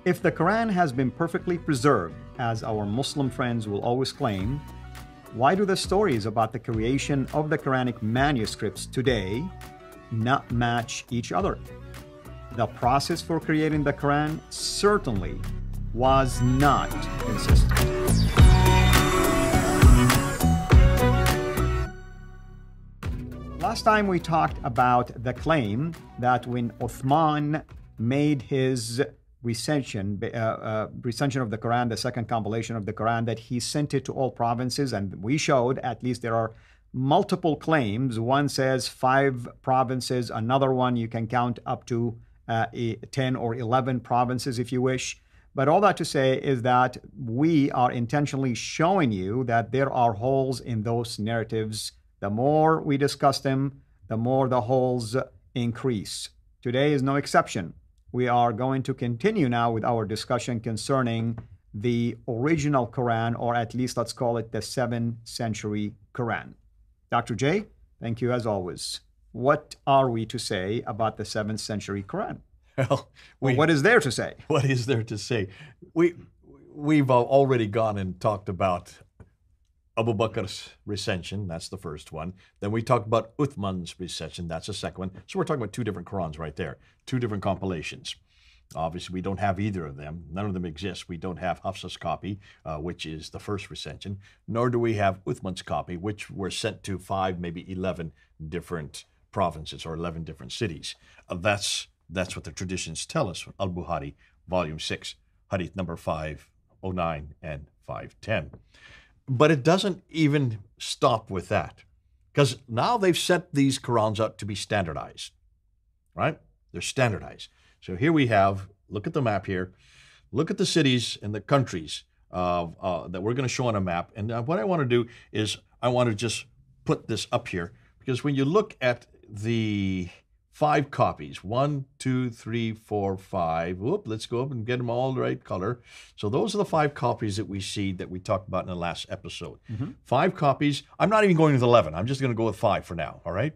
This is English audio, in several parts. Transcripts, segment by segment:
If the Quran has been perfectly preserved, as our Muslim friends will always claim, why do the stories about the creation of the Quranic manuscripts today not match each other? The process for creating the Quran certainly was not consistent. Last time we talked about the claim that when Uthman made his recension of the Quran, the second compilation of the Quran, that he sent it to all provinces, and we showed at least there are multiple claims. One says 5 provinces, another one you can count up to 10 or 11 provinces if you wish. But all that to say is that we are intentionally showing you that there are holes in those narratives. The more we discuss them, the more the holes increase. Today is no exception. We are going to continue now with our discussion concerning the original Quran, or at least let's call it the 7th century Quran. Dr. J, thank you as always. What are we to say about the 7th century Quran? Well, what is there to say? What is there to say? We've already gone and talked about Abu Bakr's recension, that's the first one. Then we talked about Uthman's recension, that's the second one. So we're talking about 2 different Qurans right there, 2 different compilations. Obviously, we don't have either of them. None of them exist. We don't have Hafsa's copy, which is the first recension, nor do we have Uthman's copy, which were sent to 5, maybe 11 different provinces or 11 different cities. That's what the traditions tell us. Al-Bukhari, Volume 6, Hadith number 509 and 510. But it doesn't even stop with that, because now they've set these Qurans up to be standardized, right? They're standardized. So here we have, look at the map here, look at the cities and the countries that we're going to show on a map. And what I want to do is I want to just put this up here, because when you look at the 5 copies, 1, 2, 3, 4, 5. Whoop, let's go up and get them all the right color. So those are the 5 copies that we see that we talked about in the last episode. 5 copies. I'm not even going with 11. I'm just going to go with 5 for now, all right?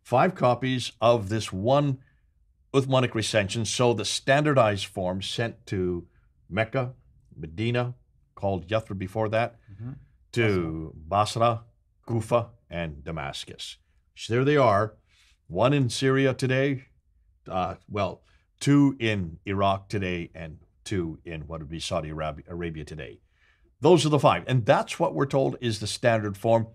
5 copies of this one Uthmanic recension. So the standardized form sent to Mecca, Medina, called Yathrib before that, to Basra, Kufa, and Damascus. So there they are. 1 in Syria today, 2 in Iraq today, and 2 in what would be Saudi Arabia today. Those are the 5. And that's what we're told is the standard form.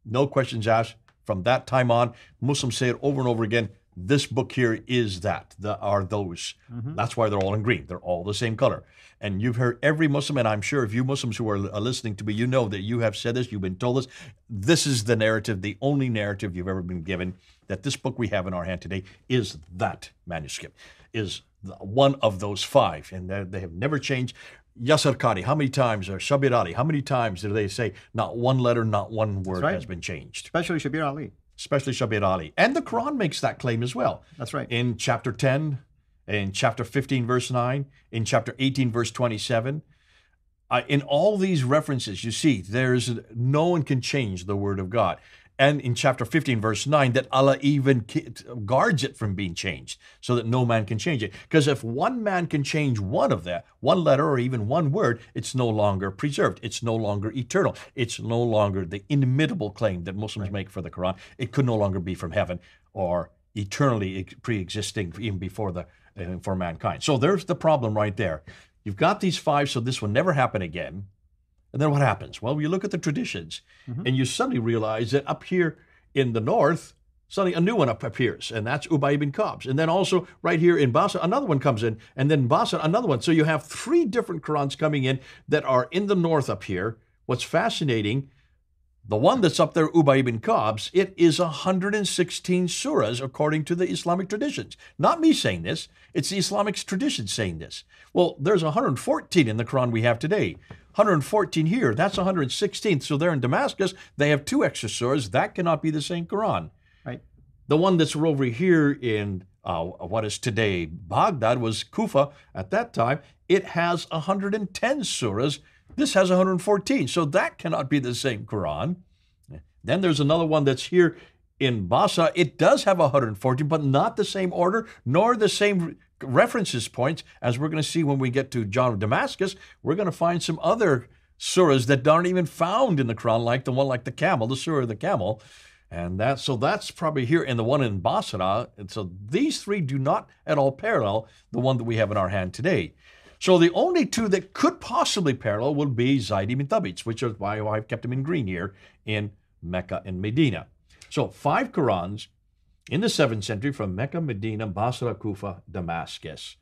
No questions asked. From that time on, Muslims say it over and over again, this book here is that, are those. That's why they're all in green. They're all the same color. And you've heard every Muslim, and I'm sure if you Muslims who are listening to me, you know that you have said this, you've been told this. This is the narrative, the only narrative you've ever been given, that this book we have in our hand today is that manuscript, is one of those 5. And they have never changed. Yasser Qadi, how many times, or Shabir Ali, how many times do they say not one letter, not one word has been changed? Especially Shabir Ali. Especially Shabir Ali. And the Quran makes that claim as well. That's right. In chapter 10, in chapter 15, verse 9, in chapter 18, verse 27. In all these references, you see, no one can change the word of God. And in chapter 15, verse 9, that Allah even guards it from being changed so that no man can change it. Because if one man can change one of that, one letter or even one word, it's no longer preserved. It's no longer eternal. It's no longer the inimitable claim that Muslims make for the Quran. It could no longer be from heaven or eternally pre-existing even before for mankind. So there's the problem right there. You've got these 5, so this will never happen again. And then what happens? Well, you look at the traditions, and you suddenly realize that up here in the north, suddenly a new one appears, and that's Ubay ibn Ka'b. And then also right here in Basra, another one comes in, and then Basra, another one. So you have 3 different Qurans coming in that are in the north up here. What's fascinating, the one that's up there, Ubay ibn Ka'b, it is 116 surahs according to the Islamic traditions. Not me saying this, it's the Islamic tradition saying this. Well, there's 114 in the Quran we have today. 114 here, that's 116. So there in Damascus, they have 2 extra surahs. That cannot be the same Quran. Right. The one that's over here in what is today Baghdad was Kufa at that time. It has 110 surahs. This has 114. So that cannot be the same Quran. Then there's another one that's here in Basra. It does have 114, but not the same order, nor the same references points, as we're going to see when we get to John of Damascus. We're going to find some other surahs that aren't even found in the Quran, like the one like the camel, the surah of the camel. And that's probably here in the one in Basra. And so these three do not at all parallel the one that we have in our hand today. So the only two that could possibly parallel would be Zayd ibn Thabit, which is why I've kept them in green here in Mecca and Medina. So 5 Qurans in the 7th century from Mecca, Medina, Basra, Kufa, Damascus.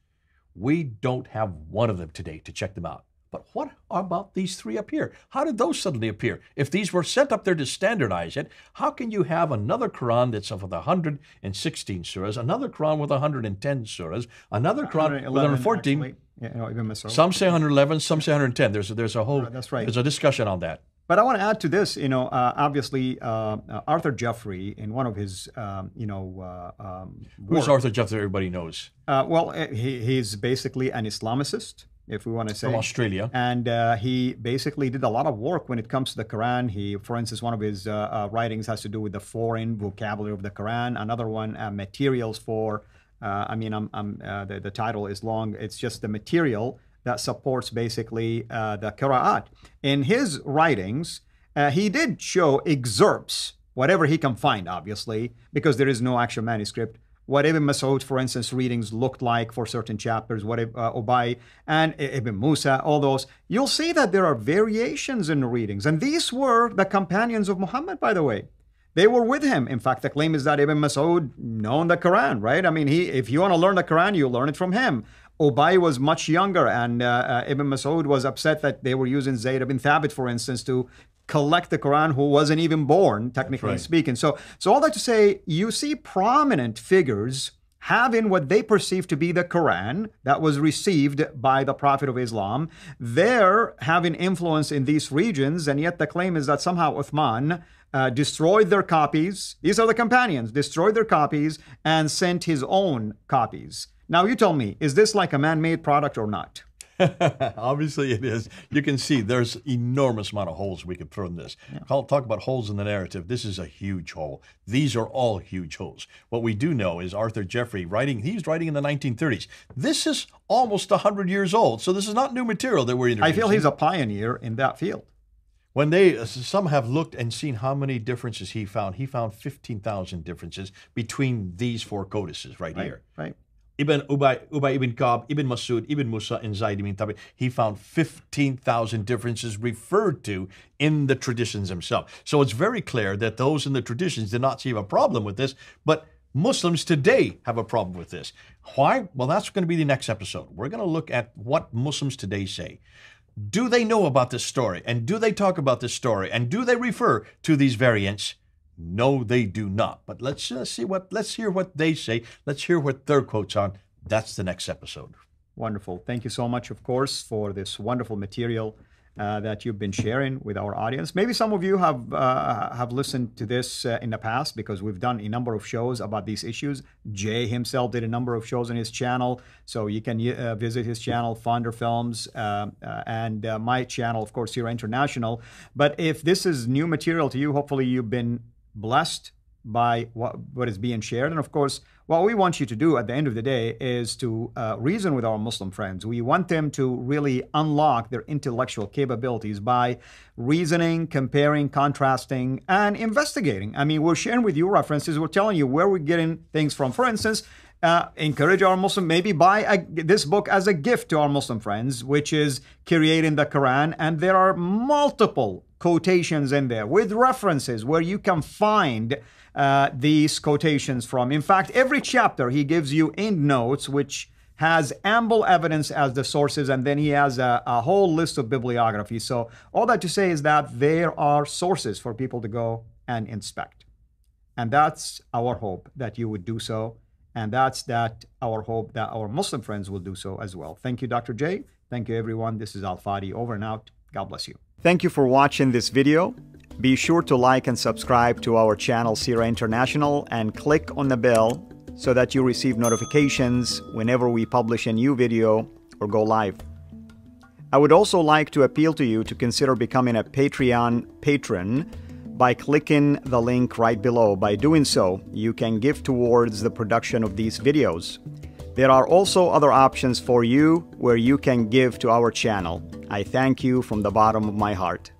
We don't have one of them today to check them out. But what about these 3 up here? How did those suddenly appear? If these were sent up there to standardize it, how can you have another Quran that's of 116 surahs, another Quran with 110 surahs, another Quran with 114? Actually. Yeah, no, some say 111, some say 110. There's a whole that's right. There's a discussion on that. But I want to add to this, obviously, Arthur Jeffrey, in one of his, Who's Arthur Jeffrey? Everybody knows. Well, he's basically an Islamicist, if we want to say. From Australia. And he basically did a lot of work when it comes to the Quran. He, for instance, one of his writings has to do with the foreign vocabulary of the Quran. Another one, materials for, the title is long. It's just the material that supports basically the Qira'at. In his writings, he did show excerpts, whatever he can find, obviously, because there is no actual manuscript, what Ibn Mas'ud, for instance, readings looked like for certain chapters, what Ubay and Ibn Musa, all those. You'll see that there are variations in the readings. And these were the companions of Muhammad, by the way. They were with him. In fact, the claim is that Ibn Mas'ud known the Quran, right? I mean, if you want to learn the Quran, you learn it from him. Ubay was much younger, and Ibn Mas'ud was upset that they were using Zayd ibn Thabit, for instance, to collect the Quran, who wasn't even born, technically speaking. So all that to say, you see prominent figures having what they perceive to be the Quran that was received by the Prophet of Islam. They're having influence in these regions, and yet the claim is that somehow Uthman destroyed their copies. These are the companions, destroyed their copies and sent his own copies. Now, you tell me, is this like a man-made product or not? Obviously it is. You can see there's enormous amount of holes we could throw in this. Yeah. Talk about holes in the narrative. This is a huge hole. These are all huge holes. What we do know is Arthur Jeffrey he's writing in the 1930s. This is almost 100 years old, so this is not new material that we're introducing. I feel he's a pioneer in that field. When some have looked and seen how many differences he found 15,000 differences between these 4 codices right here. Right. Ubay ibn Ka'b, Ibn Mas'ud, Ibn Musa, and Zayd ibn Thabit, he found 15,000 differences referred to in the traditions themselves. So it's very clear that those in the traditions did not see a problem with this, but Muslims today have a problem with this. Why? Well, that's going to be the next episode. We're going to look at what Muslims today say. Do they know about this story? And do they talk about this story? And do they refer to these variants? No, they do not. But let's hear what they say. Let's hear what their quotes on. That's the next episode. Wonderful. Thank you so much, of course, for this wonderful material that you've been sharing with our audience. Maybe some of you have listened to this in the past, because we've done a number of shows about these issues. Jay himself did a number of shows on his channel, so you can visit his channel, Founder Films, and my channel, of course, Sira International. But if this is new material to you, hopefully you've been blessed by what is being shared. And of course, what we want you to do at the end of the day is to reason with our Muslim friends. We want them to really unlock their intellectual capabilities by reasoning, comparing, contrasting, and investigating. I mean, we're sharing with you references. We're telling you where we're getting things from. For instance, encourage our Muslim, maybe buy this book as a gift to our Muslim friends, which is Creating the Quran. And there are multiple quotations in there with references where you can find these quotations from. In fact, every chapter he gives you end notes, which has ample evidence as the sources, and then he has a whole list of bibliography. So all that to say is that there are sources for people to go and inspect. And that's our hope that you would do so. And that's our hope that our Muslim friends will do so as well. Thank you, Dr. J. Thank you, everyone. This is Al-Fadi, over and out. God bless you. Thank you for watching this video. Be sure to like and subscribe to our channel, Sira International, and click on the bell so that you receive notifications whenever we publish a new video or go live. I would also like to appeal to you to consider becoming a Patreon patron by clicking the link right below. By doing so, you can give towards the production of these videos. There are also other options for you where you can give to our channel. I thank you from the bottom of my heart.